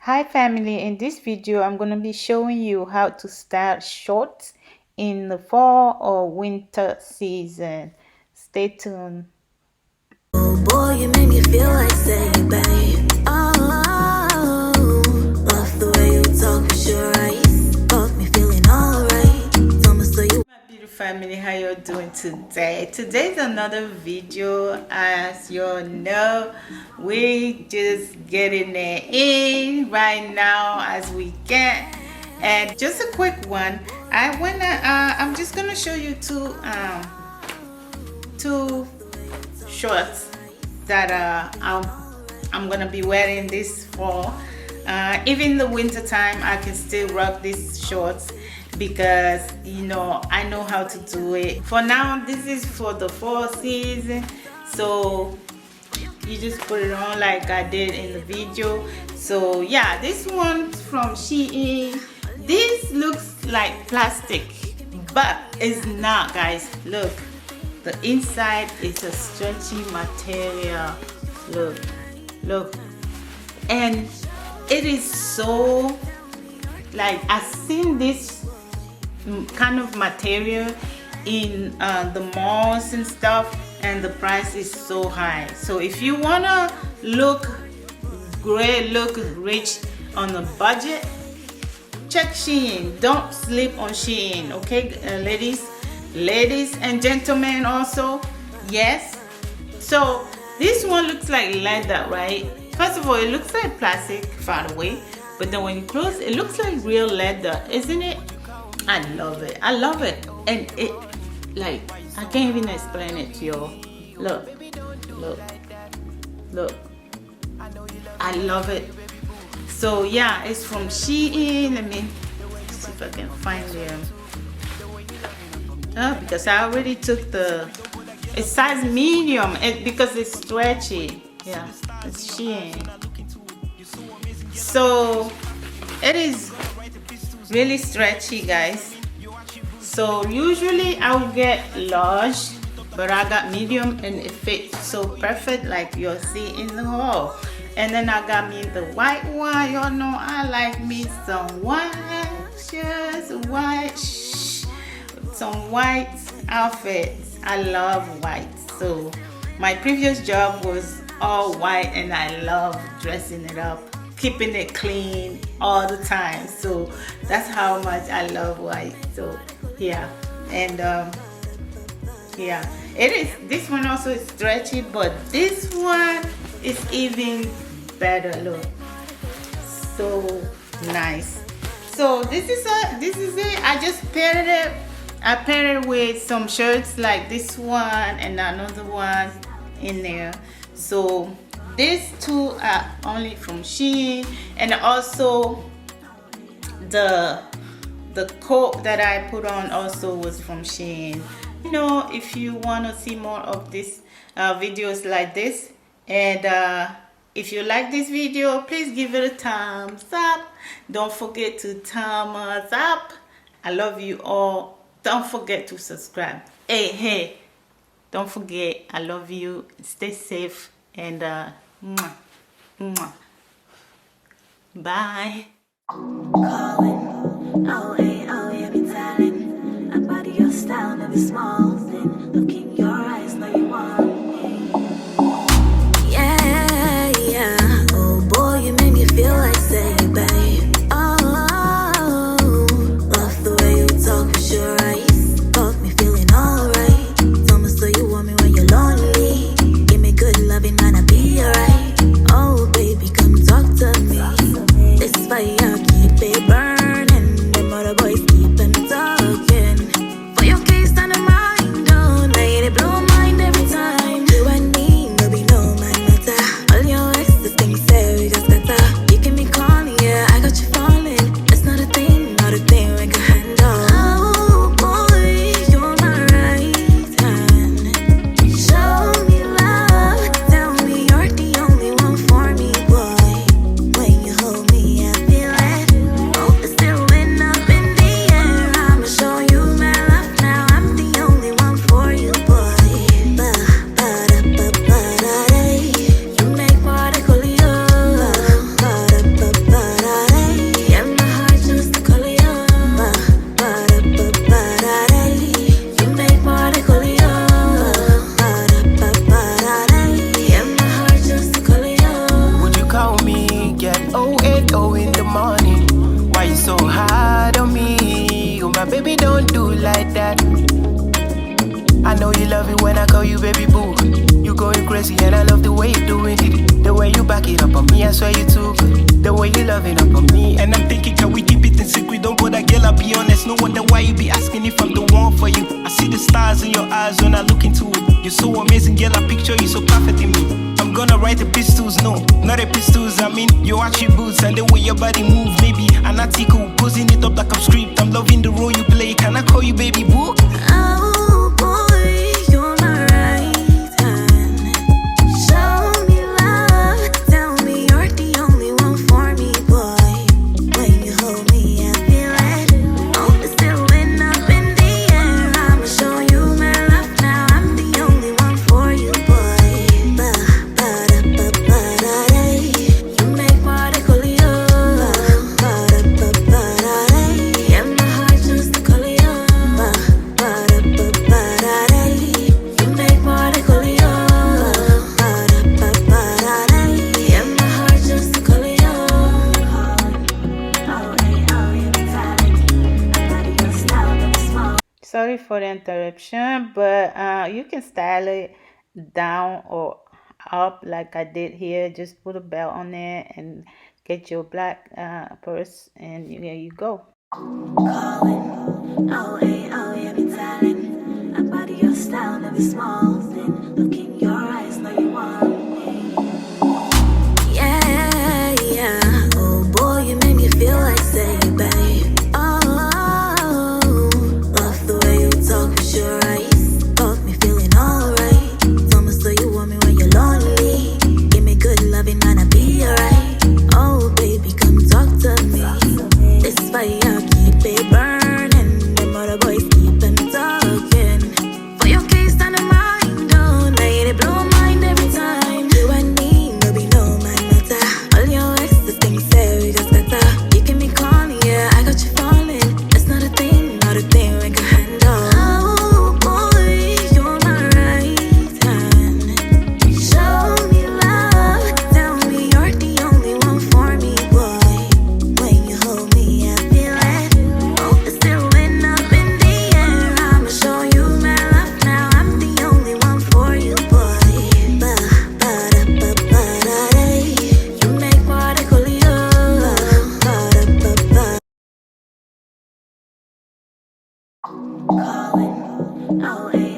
Hi family, in this video I'm going to be showing you how to style shorts in the fall or winter season. Stay tuned. Oh boy, you make me feel like saying, babe. Oh, love the way you talk with your eyes. Got me feeling alright. It's almost so you. My beautiful family, how you doing today? Today's another video. As you all know, we just getting it in right now as we can. And just a quick one. I'm just gonna show you two shorts that I'm gonna be wearing this fall. Even the winter time I can still rock these shorts because I know how to do it. For now, this is for the fall season, so you just put it on like I did in the video. So yeah, this one's from Shein. This looks like plastic, but it's not, guys. Look, the inside is a stretchy material. Look, and it is so, like, I've seen this kind of material in the malls and stuff, and the price is so high. So if you wanna look great, look rich on a budget, check Shein. Don't sleep on Shein, okay, ladies and gentlemen also. Yes, so this one looks like leather, right? First of all, it looks like plastic far away, but then when you close, it looks like real leather, isn't it? I love it. And it, like, I can't even explain it to y'all. Look, I love it. So yeah, it's from Shein. Let me see if I can find them. Because I already took it's size medium, because it's stretchy. Yeah, it's Shein. So it is really stretchy, guys. So usually I would get large, but I got medium and it fits so perfect, like you'll see in the haul. And then I got me the white one. Y'all know I like me some white shirts, some white outfits. I love white. So my previous job was all white, and I love dressing it up, keeping it clean all the time. So that's how much I love white. So yeah, and yeah, it is. This one also is stretchy, but this one is even better. Look, so nice. So this is it. I just paired it. I paired it with some shirts like this one and another one in there. So these two are only from Shein, and also the coat that I put on also was from Shein. If you want to see more of these videos like this, and if you like this video, please give it a thumbs up. Don't forget to thumbs up. I love you all. Don't forget to subscribe. Hey, don't forget, I love you. Stay safe, and mwah, mwah. Bye. Calling. Oh, yeah, be telling. About your style, never small thing. Look in your eyes, know you want me. Yeah. Oh boy, you make me feel like saying, babe. Oh, love the way you talk with your eyes. Got me feeling alright. It's almost so you want me when you're lonely. Give me good loving, man, I'll be alright. Oh baby, come talk to me. This fire, keep it burning. Them other boys keep on talking. For your case, and mine. like that. I know you love it when I call you baby boo. You going crazy and I love the way you do it. The way you back it up on me, I swear you too good. The way you love it up on me. And I'm thinking, can we keep it in secret? Don't bother, girl, I'll be honest. No wonder why you be asking if I'm the one for you. I see the stars in your eyes when I look into it. You're so amazing, girl, I picture you so perfect in me. I'm gonna write the pistols, no, not the pistols. I mean, your attributes and the way your body move. Maybe an article, posing it up like I'm script. I'm loving the role you play. Can I call you baby boo? Oh boy, you're my right hand. Show me love, tell me you're the only one for me, boy. When you hold me, I feel it. Hope it's still went up in the air. I'ma show you my love now. I'm the only one for you, boy. Ba-da-ba-ba-da-day. You make my decolio. Ba-da-ba-ba-da-day. Yeah, my heart just decolio. Ba-da-ba-ba-da-day. You make my decolio. Ba-da-ba-ba-da-day. Yeah, my heart just decolio. Oh, hey, oh, yeah, me talent. I got your style, but it's small. Sorry for the interruption, but you can style it down or up like I did here. Just put a belt on it and get your black purse, and there you go. Calling. Oh, hey, oh, yeah, me talent. I body your style, never small. Then look in your eyes, know you want me. Yeah, yeah. Oh boy, you make me feel like saying, babe. Oh, love the way you talk with your eyes. Got me feeling alright. Tell me so you want me when you're lonely. Give me good loving, man, I'll be alright. Oh, baby, come talk to me. This fire, keep it burning. Them other boys keep them talking. For your case, on the mind, don't let it blow my mind every time. You and me, no be no man matter. All your exes think say we got better. You can be calling, yeah, I got you falling. It's not a thing we can handle. Oh boy, you're my right hand. Show me love, tell me you're the only one for me, boy. When you hold me, I feel it. Hope it's still went up in the air. I'ma show you my love now. I'm the only one for you, boy. Ba-da-ba-ba-da-day. You make my decolio. Ba-da-ba-ba. Calling. Oh, hey.